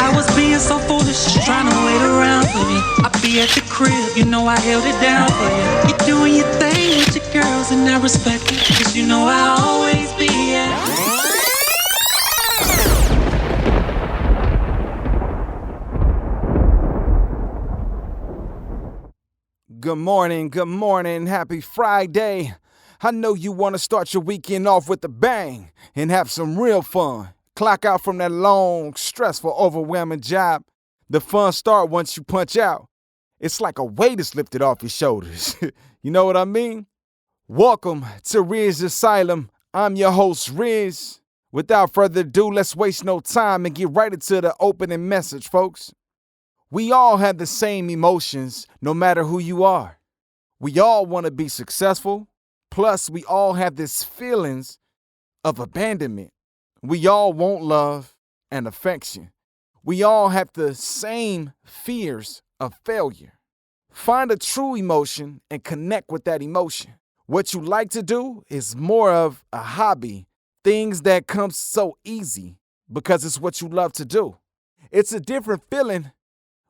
I was being so foolish, just trying to wait around for me. I be at the crib, you know I held it down for you. You doing your thing with your girls and I respect it, cause you know I'll always be at. Good morning, happy Friday. I know you want to start your weekend off with a bang and have some real fun. Clock out from that long, stressful, overwhelming job. The fun start once you punch out. It's like a weight is lifted off your shoulders. You know what I mean? Welcome to RizzAsylum. I'm your host, Riz. Without further ado, let's waste no time and get right into the opening message, folks. We all have the same emotions, no matter who you are. We all want to be successful. Plus, we all have these feelings of abandonment. We all want love and affection. We all have the same fears of failure. Find a true emotion and connect with that emotion. What you like to do is more of a hobby, things that come so easy because it's what you love to do. It's a different feeling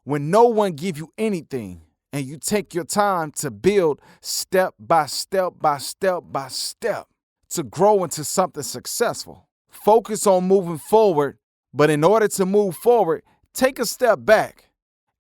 when no one give you anything and you take your time to build step by step by step by step to grow into something successful. Focus on moving forward, but in order to move forward, take a step back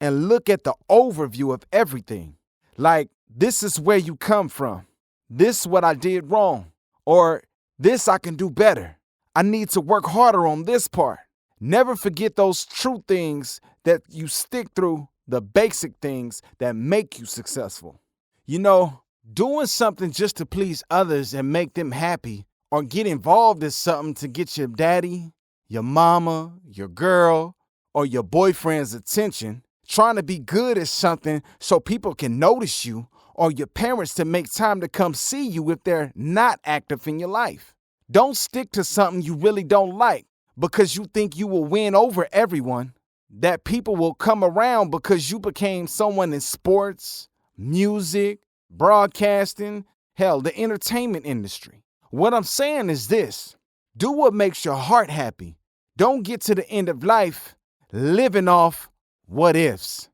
and look at the overview of everything. Like, this is where you come from. This is what I did wrong. Or this I can do better. I need to work harder on this part. Never forget those true things that you stick through, the basic things that make you successful. You know, doing something just to please others and make them happy, or get involved in something to get your daddy, your mama, your girl, or your boyfriend's attention, trying to be good at something so people can notice you, or your parents to make time to come see you if they're not active in your life. Don't stick to something you really don't like because you think you will win over everyone, that people will come around because you became someone in sports, music, broadcasting, hell, the entertainment industry. What I'm saying is this: do what makes your heart happy. Don't get to the end of life living off what ifs.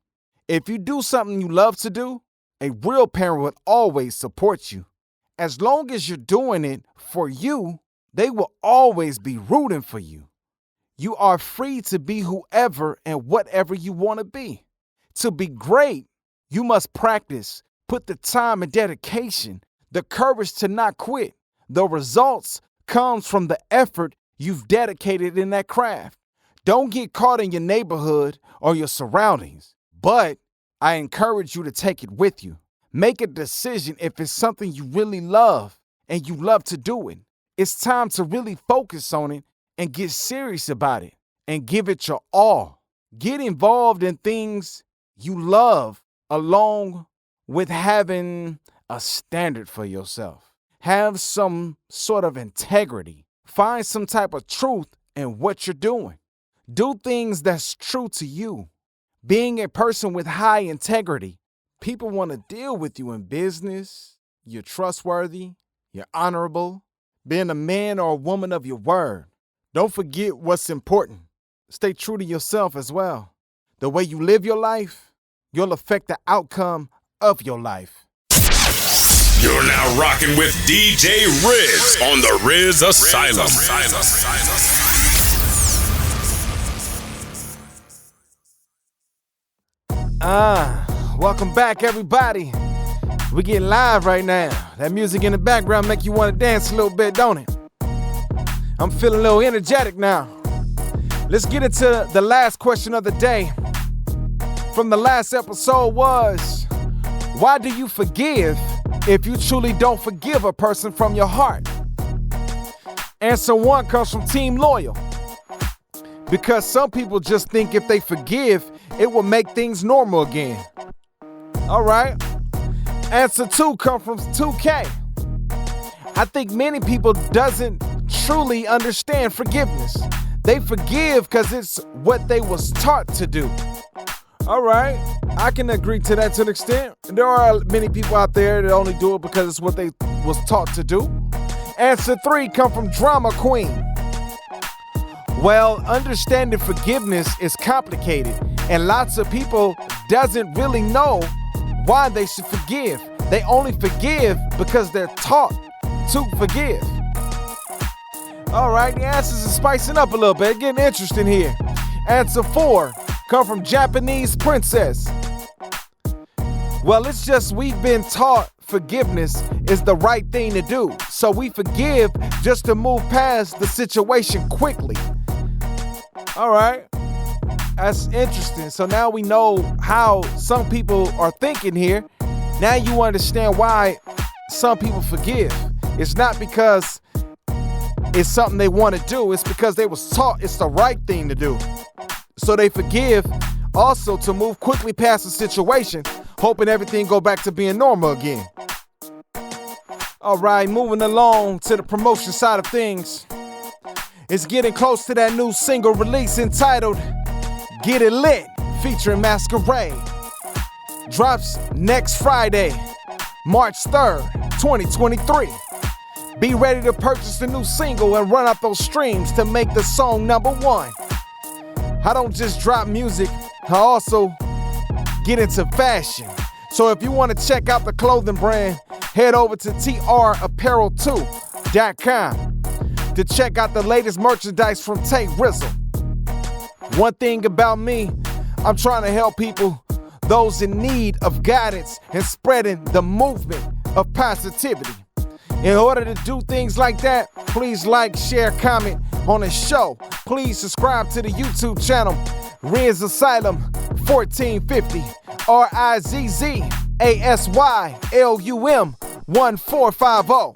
If you do something you love to do, a real parent will always support you. As long as you're doing it for you, they will always be rooting for you. You are free to be whoever and whatever you want to be. To be great, you must practice, put the time and dedication, the courage to not quit. The results comes from the effort you've dedicated in that craft. Don't get caught in your neighborhood or your surroundings, but I encourage you to take it with you. Make a decision if it's something you really love and you love to do it. It's time to really focus on it and get serious about it and give it your all. Get involved in things you love along with having a standard for yourself. Have some sort of integrity. Find some type of truth in what you're doing. Do things that's true to you. Being a person with high integrity, people want to deal with you in business. You're trustworthy. You're honorable. Being a man or a woman of your word. Don't forget what's important. Stay true to yourself as well. The way you live your life, you'll affect the outcome of your life. You're now rocking with DJ Riz on the RizzAsylum. Welcome back, everybody. We getting live right now. That music in the background make you want to dance a little bit, don't it? I'm feeling a little energetic now. Let's get into the last question of the day. From the last episode was, why do you forgive if you truly don't forgive a person from your heart? Answer one comes from Team Loyal. Because some people just think if they forgive, it will make things normal again. All right. Answer two comes from 2K. I think many people doesn't truly understand forgiveness. They forgive because it's what they was taught to do. All right, I can agree to that to an extent. There are many people out there that only do it because it's what they was taught to do. Answer three come from Drama Queen. Well, understanding forgiveness is complicated, and lots of people doesn't really know why they should forgive. They only forgive because they're taught to forgive. All right, the answers are spicing up a little bit, getting interesting here. Answer 4 come from Japanese princess. Well, it's just we've been taught forgiveness is the right thing to do. So we forgive just to move past the situation quickly. All right, that's interesting. So now we know how some people are thinking here. Now you understand why some people forgive. It's not because it's something they want to do. It's because they was taught it's the right thing to do. So they forgive also to move quickly past the situation, hoping everything go back to being normal again. All right, moving along to the promotion side of things. It's getting close to that new single release entitled Get It Lit, featuring Masquerade. Drops next Friday, March 3rd, 2023. Be ready to purchase the new single and run up those streams to make the song #1. I don't just drop music, I also get into fashion. So if you want to check out the clothing brand, head over to TRapparel2.com to check out the latest merchandise from Ta-Rizzle. One thing about me, I'm trying to help people, those in need of guidance and spreading the movement of positivity. In order to do things like that, please like, share, comment on the show. Please subscribe to the YouTube channel, RizzAsylum 1450, RizzAsylum 1450.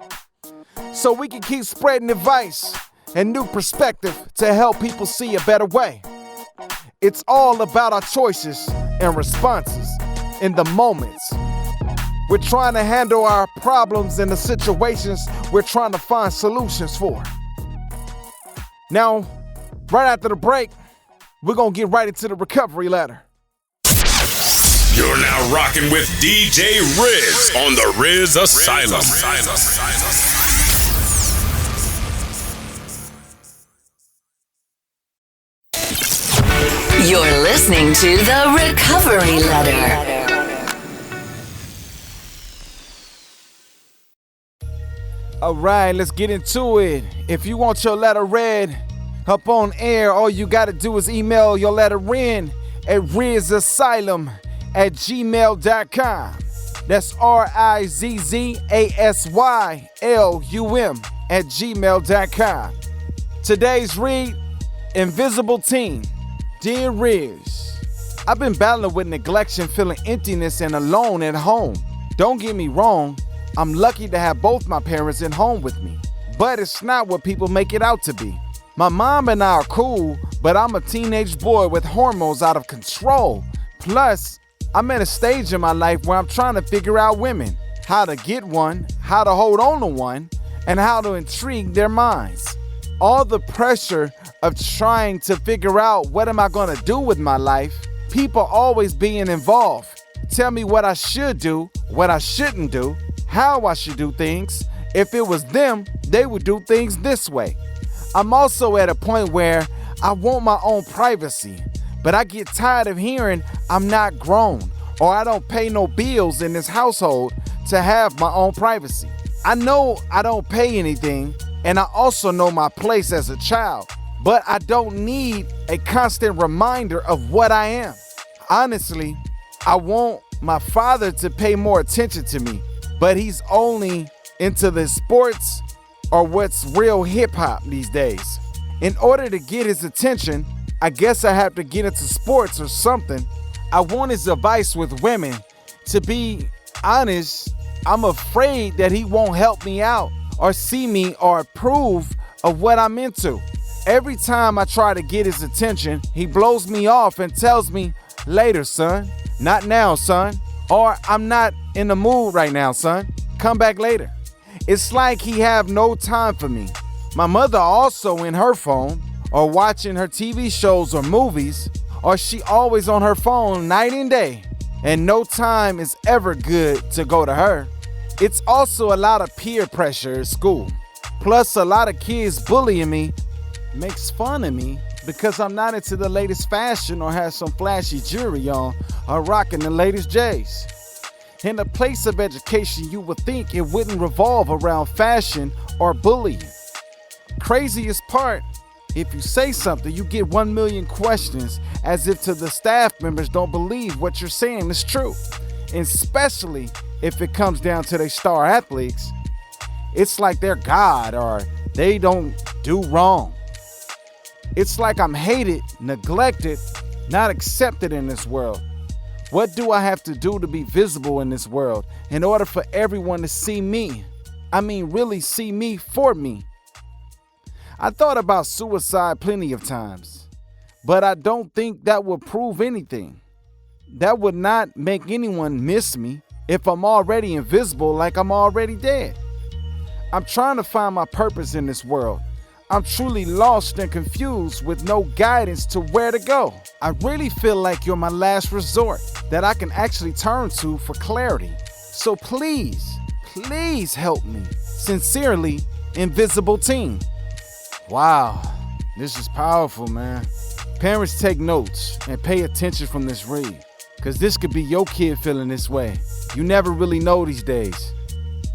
So we can keep spreading advice and new perspective to help people see a better way. It's all about our choices and responses in the moments. We're trying to handle our problems and the situations we're trying to find solutions for. Now, right after the break, we're going to get right into the recovery ladder. You're now rocking with DJ Rizz on the RizzAsylum. You're listening to the Recovery Ladder. All right, let's get into it. If you want your letter read up on air, all you got to do is email your letter in at RizzAsylum@gmail.com. That's RizzAsylum@gmail.com. Today's read, Invisible Teen. Dear Rizz, I've been battling with neglection, feeling emptiness and alone at home. Don't get me wrong, I'm lucky to have both my parents at home with me, but it's not what people make it out to be. My mom and I are cool, but I'm a teenage boy with hormones out of control. Plus, I'm at a stage in my life where I'm trying to figure out women, how to get one, how to hold on to one, and how to intrigue their minds. All the pressure of trying to figure out what am I gonna do with my life, people always being involved. Tell me what I should do, what I shouldn't do, how I should do things. If it was them, they would do things this way. I'm also at a point where I want my own privacy, but I get tired of hearing I'm not grown or I don't pay no bills in this household to have my own privacy. I know I don't pay anything, and I also know my place as a child, but I don't need a constant reminder of what I am. Honestly, I want my father to pay more attention to me, but he's only into the sports or what's real hip hop these days. In order to get his attention, I guess I have to get into sports or something. I want his advice with women. To be honest, I'm afraid that he won't help me out or see me or approve of what I'm into. Every time I try to get his attention, he blows me off and tells me, "Later, son. Not now, son." Or, "I'm not in the mood right now, son. Come back later." It's like he have no time for me. My mother also in her phone or watching her TV shows or movies, or she always on her phone night and day, and no time is ever good to go to her. It's also a lot of peer pressure at school. Plus a lot of kids bullying me makes fun of me because I'm not into the latest fashion or have some flashy jewelry on or rocking the latest J's. In a place of education, you would think it wouldn't revolve around fashion or bullying. Craziest part, if you say something, you get 1 million questions as if to the staff members don't believe what you're saying is true. And especially if it comes down to their star athletes, it's like they're God or they don't do wrong. It's like I'm hated, neglected, not accepted in this world. What do I have to do to be visible in this world in order for everyone to see me? I mean, really see me for me. I thought about suicide plenty of times, but I don't think that would prove anything. That would not make anyone miss me if I'm already invisible, like I'm already dead. I'm trying to find my purpose in this world. I'm truly lost and confused with no guidance to where to go. I really feel like you're my last resort that I can actually turn to for clarity. So please, please help me. Sincerely, Invisible Team. Wow, this is powerful, man. Parents, take notes and pay attention from this read, because this could be your kid feeling this way. You never really know these days.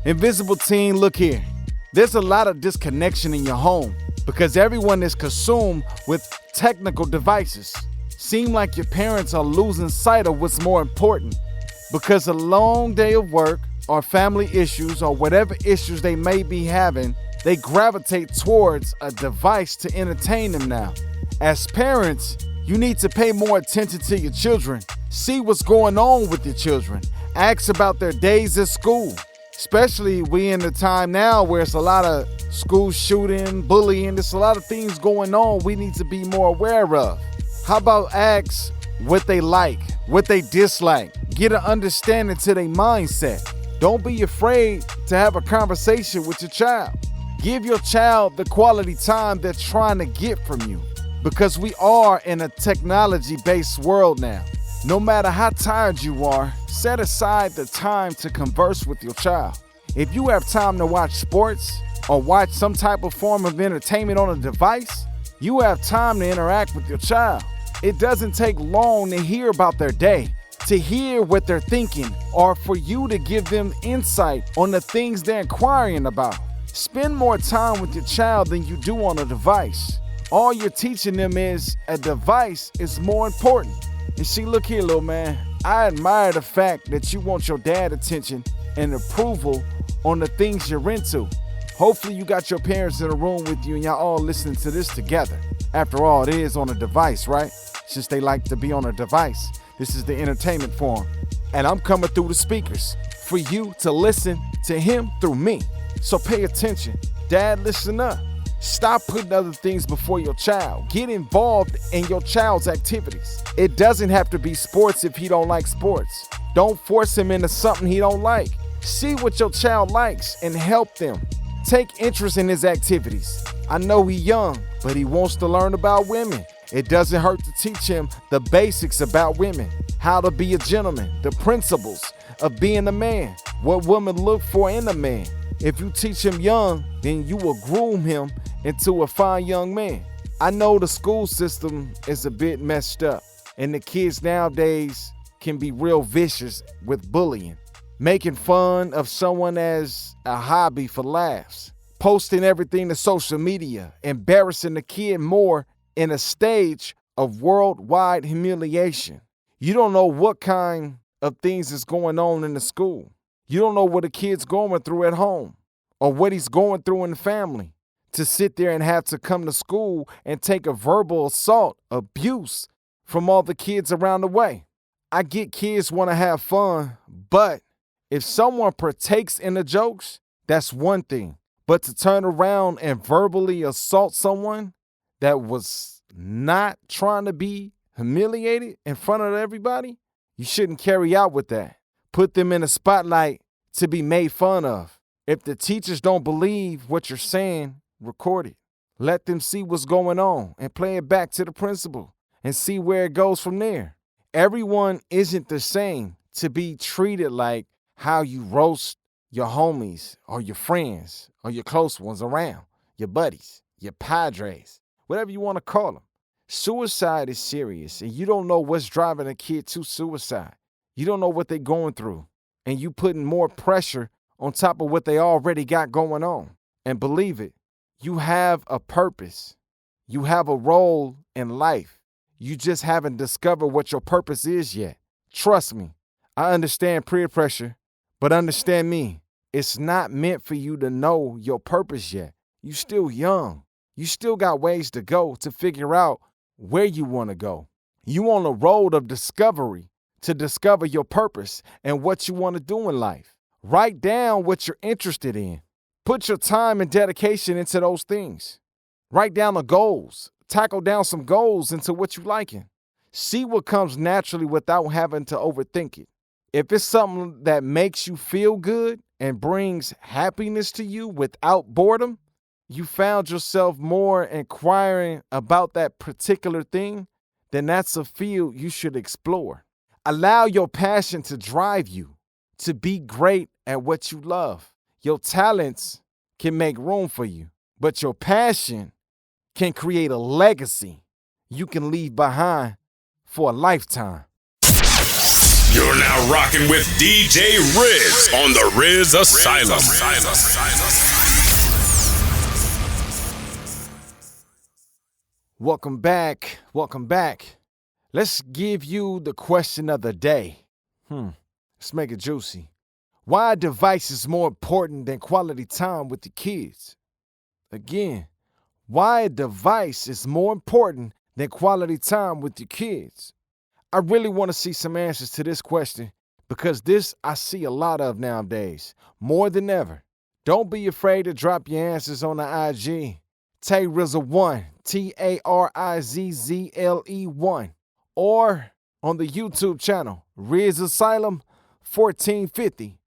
Invisible Team, look here. There's a lot of disconnection in your home because everyone is consumed with technical devices. Seem like your parents are losing sight of what's more important because a long day of work or family issues or whatever issues they may be having, they gravitate towards a device to entertain them now. As parents, you need to pay more attention to your children. See what's going on with your children. Ask about their days at school. Especially we in the time now where it's a lot of school shooting, bullying, there's a lot of things going on we need to be more aware of. How about ask what they like, what they dislike, get an understanding to their mindset. Don't be afraid to have a conversation with your child. Give your child the quality time they're trying to get from you, because we are in a technology-based world now. No matter how tired you are, set aside the time to converse with your child. If you have time to watch sports or watch some type of form of entertainment on a device, you have time to interact with your child. It doesn't take long to hear about their day, to hear what they're thinking, or for you to give them insight on the things they're inquiring about. Spend more time with your child than you do on a device. All you're teaching them is a device is more important. And see, look here, little man, I admire the fact that you want your dad attention and approval on the things you're into. Hopefully you got your parents in the room with you and y'all all listening to this together. After all, it is on a device, right? Since they like to be on a device, this is the entertainment form. And I'm coming through the speakers for you to listen to him through me. So pay attention. Dad, listen up. Stop putting other things before your child. Get involved in your child's activities. It doesn't have to be sports if he don't like sports. Don't force him into something he don't like. See what your child likes and help them. Take interest in his activities. I know he's young, but he wants to learn about women. It doesn't hurt to teach him the basics about women, how to be a gentleman, the principles of being a man, what women look for in a man. If you teach him young, then you will groom him into a fine young man. I know the school system is a bit messed up, and the kids nowadays can be real vicious with bullying, making fun of someone as a hobby for laughs, posting everything to social media, embarrassing the kid more in a stage of worldwide humiliation. You don't know what kind of things is going on in the school. You don't know what a kid's going through at home or what he's going through in the family to sit there and have to come to school and take a verbal assault, abuse from all the kids around the way. I get kids want to have fun, but if someone partakes in the jokes, that's one thing. But to turn around and verbally assault someone that was not trying to be humiliated in front of everybody, you shouldn't carry out with that. Put them in a spotlight to be made fun of. If the teachers don't believe what you're saying, record it. Let them see what's going on and play it back to the principal and see where it goes from there. Everyone isn't the same to be treated like how you roast your homies or your friends or your close ones around, your buddies, your padres. whatever you want to call them. Suicide is serious, and you don't know what's driving a kid to suicide. You don't know what they're going through, and you putting more pressure on top of what they already got going on. And believe it, you have a purpose. You have a role in life. You just haven't discovered what your purpose is yet. Trust me, I understand peer pressure, but understand me, it's not meant for you to know your purpose yet. You still young. You still got ways to go to figure out where you want to go. You on a road of discovery to discover your purpose and what you want to do in life. Write down what you're interested in. Put your time and dedication into those things. Write down the goals. Tackle down some goals into what you liking. See what comes naturally without having to overthink it. If it's something that makes you feel good and brings happiness to you without boredom, you found yourself more inquiring about that particular thing, then that's a field you should explore. Allow your passion to drive you to be great at what you love. Your talents can make room for you, but your passion can create a legacy you can leave behind for a lifetime. You're now rocking with DJ Riz on the RizzAsylum. Welcome back. Welcome back. Let's give you the question of the day. Let's make it juicy. Why a device is more important than quality time with the kids? Again, why a device is more important than quality time with your kids? I really want to see some answers to this question because this I see a lot of nowadays, more than ever. Don't be afraid to drop your answers on the IG. Ta-Rizzle1, TARIZZLE1, or on the YouTube channel, RizzAsylum 1450,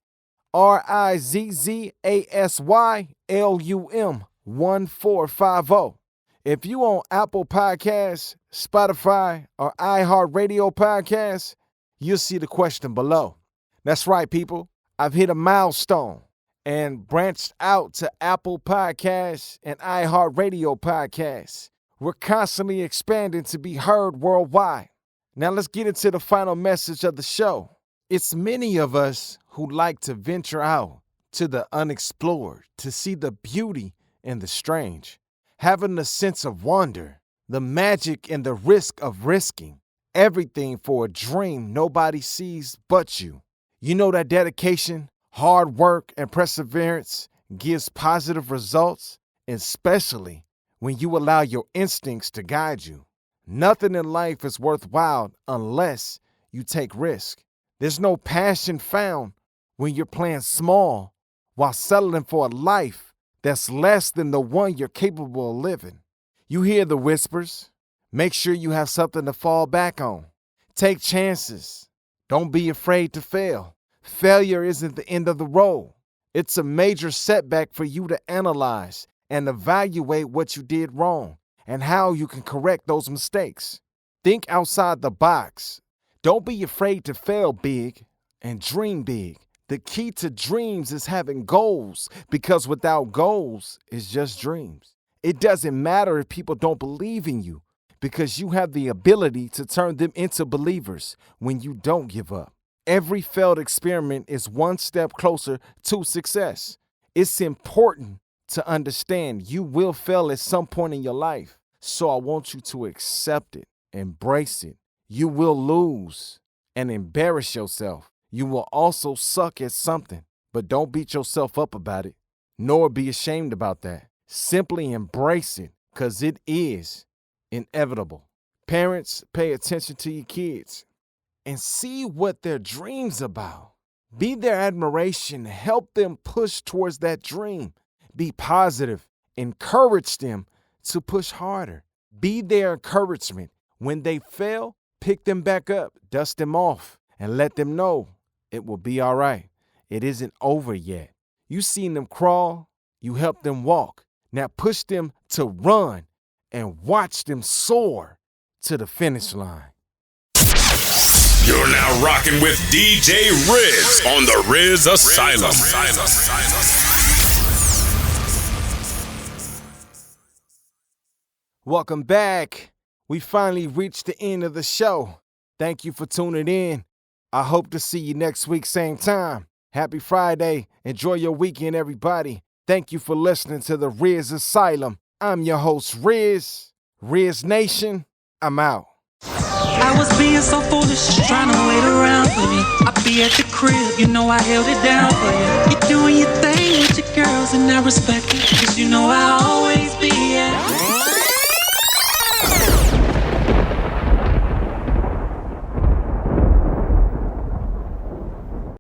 RizzAsylum 1450. If you on Apple Podcasts, Spotify, or iHeartRadio Podcasts, you'll see the question below. That's right, people. I've hit a milestone and branched out to Apple Podcasts and iHeartRadio Podcasts. We're constantly expanding to be heard worldwide. Now let's get into the final message of the show. It's many of us who like to venture out to the unexplored, to see the beauty and the strange, having the sense of wonder, the magic and the risk of risking everything for a dream nobody sees but you. You know that dedication, hard work, and perseverance gives positive results, especially when you allow your instincts to guide you. Nothing in life is worthwhile unless you take risk. There's no passion found when you're playing small while settling for a life that's less than the one you're capable of living. You hear the whispers. Make sure you have something to fall back on. Take chances. Don't be afraid to fail. Failure isn't the end of the road. It's a major setback for you to analyze and evaluate what you did wrong and how you can correct those mistakes. Think outside the box. Don't be afraid to fail big and dream big. The key to dreams is having goals, because without goals, it's just dreams. It doesn't matter if people don't believe in you, because you have the ability to turn them into believers when you don't give up. Every failed experiment is one step closer to success. It's important to understand you will fail at some point in your life, so I want you to accept it, embrace it. You will lose and embarrass yourself. You will also suck at something, but don't beat yourself up about it, nor be ashamed about that. Simply embrace it, because it is inevitable. Parents, pay attention to your kids and see what their dreams about. Be their admiration. Help them push towards that dream. Be positive. Encourage them to push harder. Be their encouragement. When they fail, pick them back up, dust them off, and let them know it will be all right. It isn't over yet. You seen them crawl, you help them walk. Now push them to run and watch them soar to the finish line. You're now rocking with DJ Riz on the RizzAsylum. Welcome back. We finally reached the end of the show. Thank you for tuning in. I hope to see you next week, same time. Happy Friday. Enjoy your weekend, everybody. Thank you for listening to the RizzAsylum. I'm your host, Riz. Riz Nation, I'm out. I was being so foolish, trying to wait around for you. I be at the crib, you know I held it down for you. You're doing your thing with your girls and I respect it, 'cause you know I'll always be